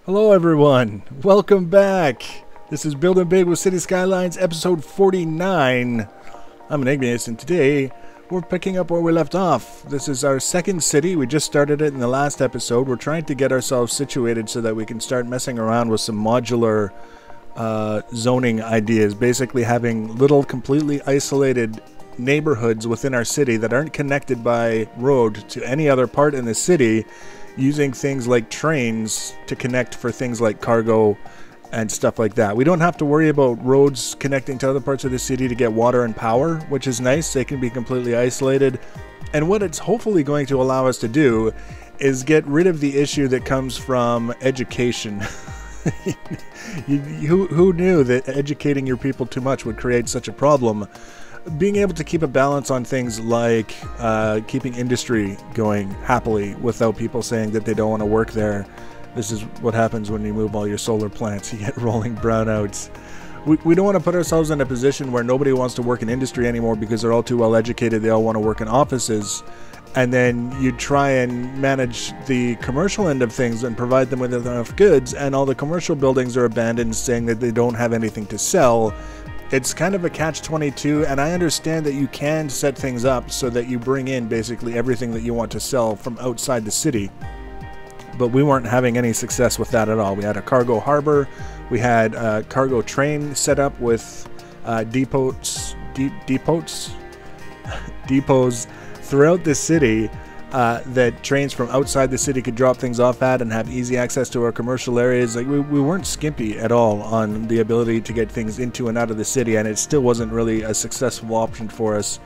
Hello everyone, welcome back. This is Building Big with City Skylines, episode 49. I'm Igneous, and today we're picking up where we left off. This is our second city. We just started it in the last episode. We're trying to get ourselves situated so that we can start messing around with some modular zoning ideas. Basically having little completely isolated neighborhoods within our city that aren't connected by road to any other part in the city, using things like trains to connect for things like cargo and stuff like that. We don't have to worry about roads connecting to other parts of the city to get water and power, which is nice. They can be completely isolated. And what it's hopefully going to allow us to do is get rid of the issue that comes from education. Who knew that educating your people too much would create such a problem? Being able to keep a balance on things like keeping industry going happily without people saying that they don't want to work there. This is what happens when you move all your solar plants. You get rolling brownouts. We don't want to put ourselves in a position where nobody wants to work in industry anymore because they're all too well educated. They all want to work in offices. And then you try and manage the commercial end of things and provide them with enough goods, and all the commercial buildings are abandoned, saying that they don't have anything to sell. It's kind of a catch-22, and I understand that you can set things up so that you bring in basically everything that you want to sell from outside the city. But we weren't having any success with that at all. We had a cargo harbor, we had a cargo train set up with depots throughout the city that trains from outside the city could drop things off at and have easy access to our commercial areas. Like we weren't skimpy at all on the ability to get things into and out of the city, and it still wasn't really a successful option for us.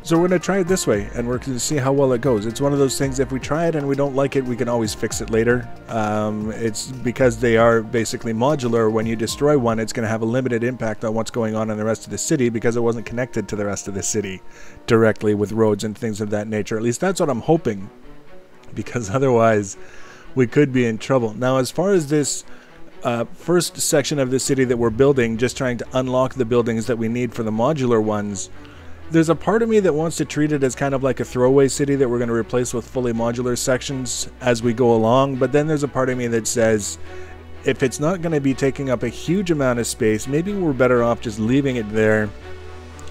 So we're going to try it this way, and we're going to see how well it goes. It's one of those things, if we try it and we don't like it, we can always fix it later. It's because they are basically modular. When you destroy one, it's going to have a limited impact on what's going on in the rest of the city because it wasn't connected to the rest of the city directly with roads and things of that nature. At least that's what I'm hoping, because otherwise we could be in trouble. Now, as far as this first section of the city that we're building, just trying to unlock the buildings that we need for the modular ones, there's a part of me that wants to treat it as kind of like a throwaway city that we're going to replace with fully modular sections as we go along. But then there's a part of me that says, if it's not going to be taking up a huge amount of space, maybe we're better off just leaving it there.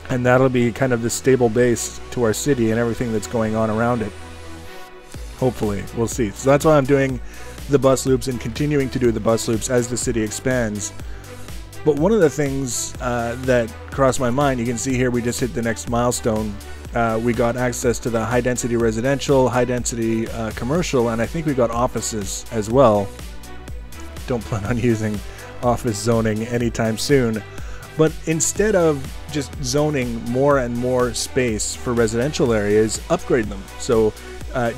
And that'll be kind of the stable base to our city and everything that's going on around it. Hopefully, we'll see. So that's why I'm doing the bus loops and continuing to do the bus loops as the city expands. But one of the things that crossed my mind, you can see here we just hit the next milestone. We got access to the high-density residential, high-density commercial, and I think we got offices as well. Don't plan on using office zoning anytime soon. But instead of just zoning more and more space for residential areas, upgrade them. So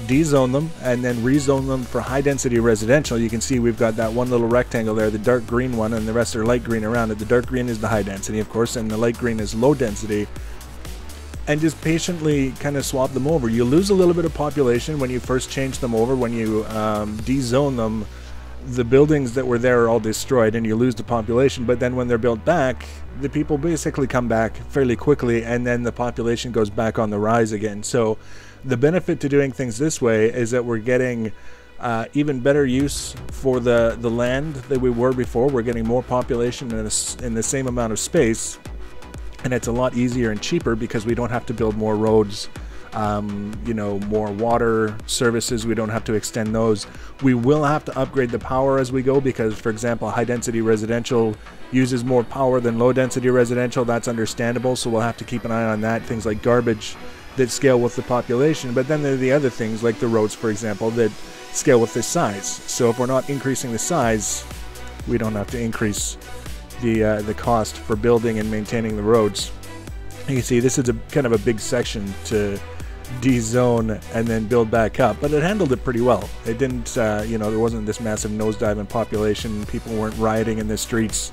dezone them and then rezone them for high-density residential. You can see we've got that one little rectangle there, the dark green one, and the rest are light green around it. The dark green is the high density, of course, and the light green is low density. And just patiently kind of swap them over. You lose a little bit of population when you first change them over. When you dezone them, the buildings that were there are all destroyed and you lose the population. But then when they're built back, the people basically come back fairly quickly, and then the population goes back on the rise again. So the benefit to doing things this way is that we're getting even better use for the land that we were before. We're getting more population in the same amount of space, and it's a lot easier and cheaper because we don't have to build more roads, more water services. We don't have to extend those. We will have to upgrade the power as we go because, for example, high-density residential uses more power than low-density residential. That's understandable, so we'll have to keep an eye on that. Things like garbage that scale with the population, but then there are the other things like the roads, for example, that scale with the size. So if we're not increasing the size, we don't have to increase the cost for building and maintaining the roads. You can see this is a kind of a big section to dezone and then build back up, but it handled it pretty well. It didn't, there wasn't this massive nosedive in population. People weren't rioting in the streets.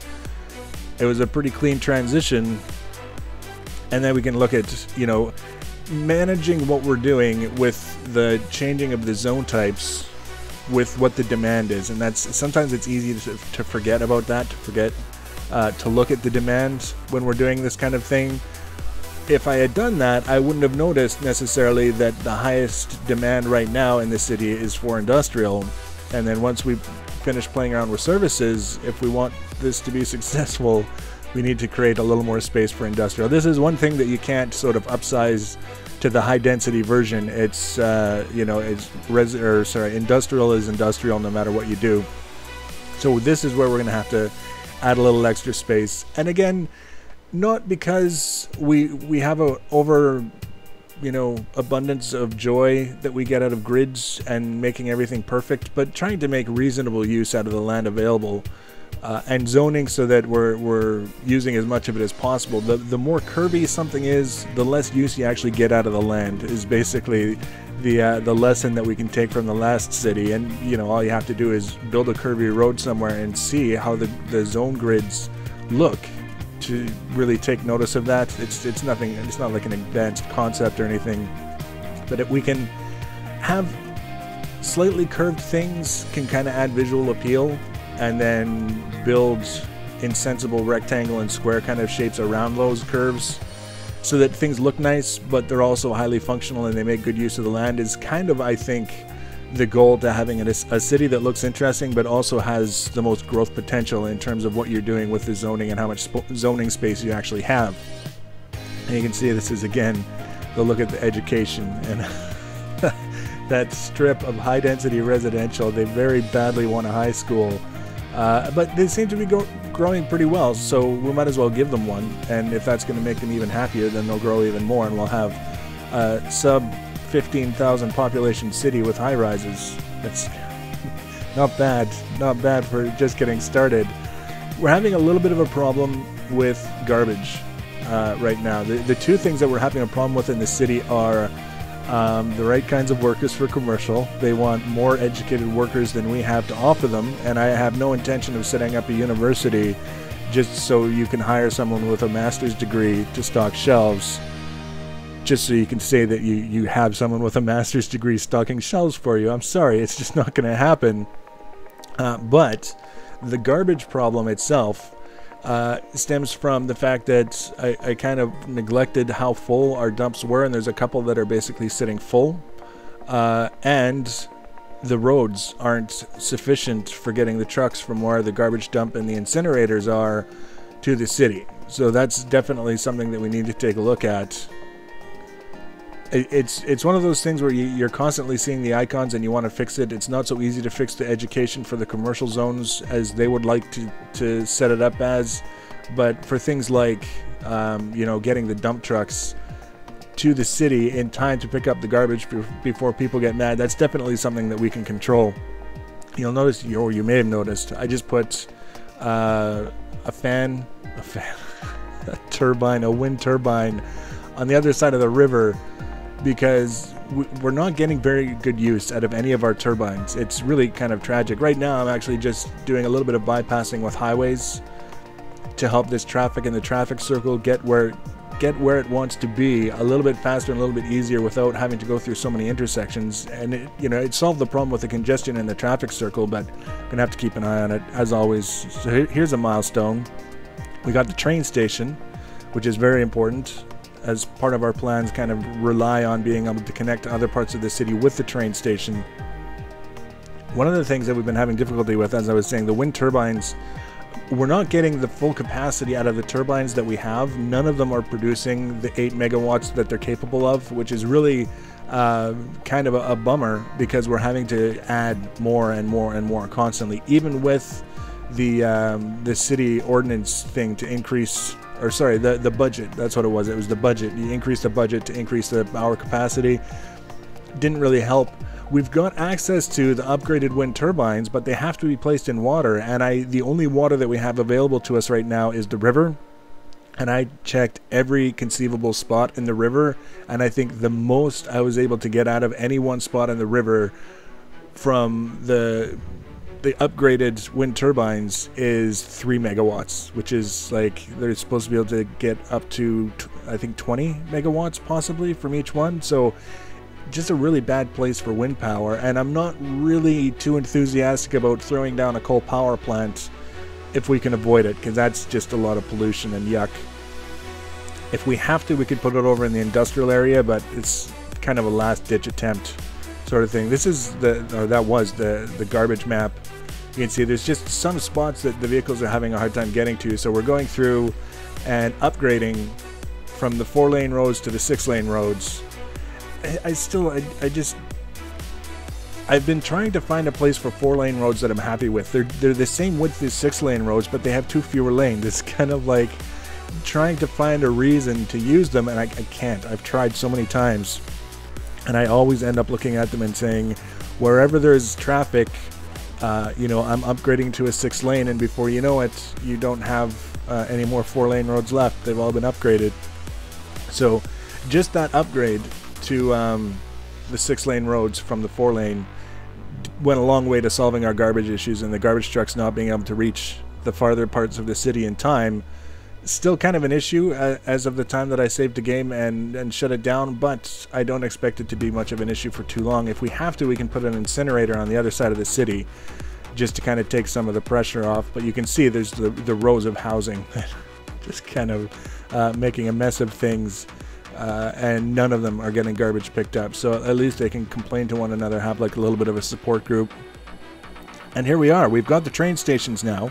It was a pretty clean transition. And then we can look at, managing what we're doing with the changing of the zone types with what the demand is. And that's sometimes it's easy to forget about that, to look at the demand when we're doing this kind of thing. If I had done that, I wouldn't have noticed necessarily that the highest demand right now in the city is for industrial, and then once we finish playing around with services, if we want this to be successful, we need to create a little more space for industrial. This is one thing that you can't sort of upsize to the high density version. It's you know, it's industrial is industrial no matter what you do. So this is where we're going to have to add a little extra space. And again, not because we have a abundance of joy that we get out of grids and making everything perfect, but trying to make reasonable use out of the land available, and zoning so that we're using as much of it as possible. The more curvy something is, the less use you actually get out of the land, is basically the lesson that we can take from the last city. And all you have to do is build a curvy road somewhere and see how the zone grids look to really take notice of that. It's nothing. It's not like an advanced concept or anything, but if we can have slightly curved things, can kind of add visual appeal, and then build insensible rectangle and square kind of shapes around those curves so that things look nice, but they're also highly functional and they make good use of the land, is kind of, I think, the goal to having a city that looks interesting but also has the most growth potential in terms of what you're doing with the zoning and how much zoning space you actually have. And you can see this is, again, the look at the education and that strip of high density residential. They very badly want a high school, but they seem to be growing pretty well, so we might as well give them one. And if that's going to make them even happier, then they'll grow even more, and we'll have sub 15,000 population city with high rises. That's not bad for just getting started. We're having a little bit of a problem with garbage right now. The two things that we're having a problem with in the city are the right kinds of workers for commercial. They want more educated workers than we have to offer them, and I have no intention of setting up a university just so you can hire someone with a master's degree to stock shelves, just so you can say that you have someone with a master's degree stocking shelves for you. I'm sorry, it's just not going to happen. But the garbage problem itself stems from the fact that I kind of neglected how full our dumps were, and there's a couple that are basically sitting full, and the roads aren't sufficient for getting the trucks from where the garbage dump and the incinerators are to the city. So that's definitely something that we need to take a look at. It's one of those things where you're constantly seeing the icons and you want to fix it. It's not so easy to fix the education for the commercial zones as they would like to set it up as, but for things like getting the dump trucks to the city in time to pick up the garbage before people get mad, that's definitely something that we can control. You'll notice, or you may have noticed, I just put a wind turbine on the other side of the river, because we're not getting very good use out of any of our turbines. It's really kind of tragic. Right now I'm actually just doing a little bit of bypassing with highways to help this traffic in the traffic circle get where it wants to be a little bit faster and a little bit easier without having to go through so many intersections. And it solved the problem with the congestion in the traffic circle, but I'm gonna have to keep an eye on it as always. So here's a milestone. We got the train station, which is very important. As part of our plans, kind of rely on being able to connect to other parts of the city with the train station. One of the things that we've been having difficulty with, as I was saying, the wind turbines, we're not getting the full capacity out of the turbines that we have. None of them are producing the 8 megawatts that they're capable of, which is really kind of a bummer, because we're having to add more and more and more constantly, even with the city ordinance thing to increase, or sorry, the budget. That's what it was. It was the budget. You increase the budget to increase the power capacity. Didn't really help. We've got access to the upgraded wind turbines, but they have to be placed in water, and the only water that we have available to us right now is the river. And I checked every conceivable spot in the river, and I think the most I was able to get out of any one spot in the river from the upgraded wind turbines is 3 megawatts, which is like, they're supposed to be able to get up to I think 20 megawatts possibly from each one. So just a really bad place for wind power, and I'm not really too enthusiastic about throwing down a coal power plant if we can avoid it, because that's just a lot of pollution and yuck. If we have to, we could put it over in the industrial area, but it's kind of a last ditch attempt sort of thing. This is that was the garbage map You can see there's just some spots that the vehicles are having a hard time getting to, so we're going through and upgrading from the 4-lane roads to the 6-lane roads. I've been trying to find a place for 4-lane roads that I'm happy with. They're the same width as 6-lane roads, but they have 2 fewer lanes. It's kind of like trying to find a reason to use them, and I can't. I've tried so many times, and I always end up looking at them and saying, wherever there's traffic, you know, I'm upgrading to a 6-lane, and before you know it, you don't have any more 4-lane roads left. They've all been upgraded. So just that upgrade to the 6-lane roads from the 4-lane went a long way to solving our garbage issues, and the garbage trucks not being able to reach the farther parts of the city in time. Still kind of an issue as of the time that I saved the game and shut it down, but I don't expect it to be much of an issue for too long. If we have to, we can put an incinerator on the other side of the city just to kind of take some of the pressure off. But you can see there's the rows of housing just kind of making a mess of things, and none of them are getting garbage picked up. So at least they can complain to one another, have like a little bit of a support group. And here we are. We've got the train stations now.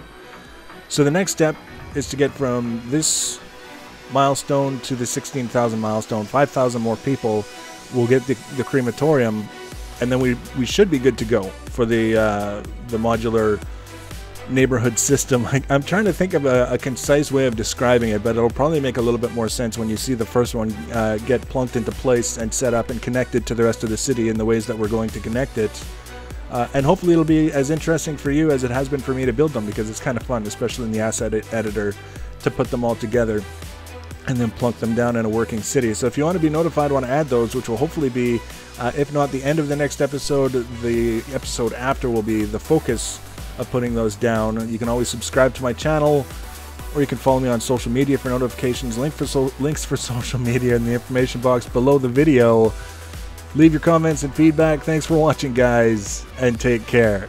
So the next step is to get from this milestone to the 16,000 milestone. 5,000 more people will get the crematorium, and then we should be good to go for the modular neighborhood system. I'm trying to think of a concise way of describing it, but it'll probably make a little bit more sense when you see the first one get plunked into place and set up and connected to the rest of the city in the ways that we're going to connect it. And hopefully it'll be as interesting for you as it has been for me to build them, because it's kind of fun, especially in the asset editor, to put them all together and then plunk them down in a working city. So if you want to be notified when I add those, which will hopefully be, if not the end of the next episode, the episode after will be the focus of putting those down. You can always subscribe to my channel, or you can follow me on social media for notifications. Links for social media in the information box below the video. Leave your comments and feedback. Thanks for watching, guys, and take care.